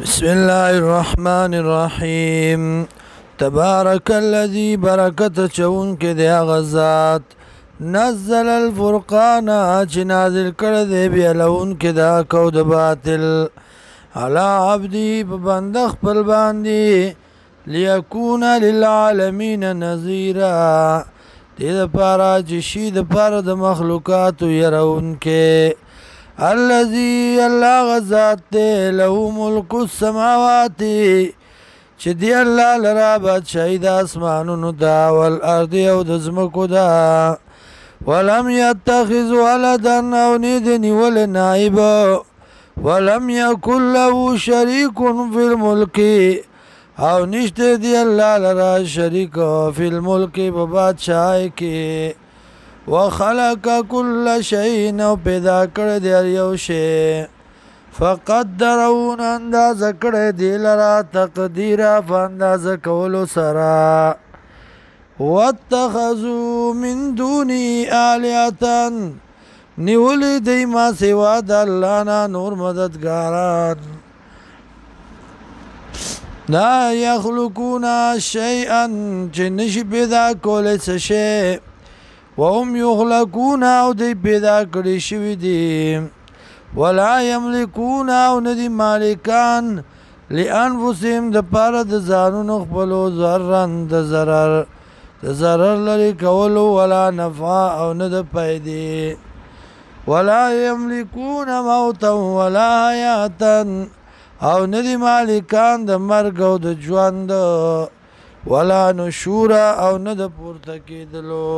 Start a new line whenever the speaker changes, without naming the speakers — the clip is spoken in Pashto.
بسم الله الرحمن الرحيم. تبارك الذي بركت چون کے دیا غزات نزل الفرقان چه نازل کرده بیلون کے دا کود باطل على عبدی ببندخ پل باندی لیکون للعالمین نظیرا دید پارا چشید پارا دا مخلوقات یرون کے الذي الله غزات ده له ملك السماوات چې دی الله لرا بادشاہی د اسمانونو دا والارض او د ځمکو دا ولم يتخذ ولدا او ندني ولا نائب ولم يكن له شريك في الملك او نشته دی الله لرا شریک فی الملک بادشاہی کې وخلق كل شيء نو پیدا کړ دی یو شی فقدرون انداز کړ دی لرا تقدیر فانداز کولو سرا واتخذوا من دوني آلهة نیولی دی ما سوا د الله نه نور مددګاران لا يخلقون شيئا چې نشي پیدا کولای څه شی وهم يخلقون او دی پیدا کړی شوی دی ولا يملكون او ندی مالکان لانفسهم د پاره د ځانونو خپلو ذرن د ضرر لري کولو ولا نفع او نه د پیدې ولا يملكون موتا ولا حیاتا او ندی مالکان د مرګ او د ژوند ولا نشورا او نه د پورته کېدلو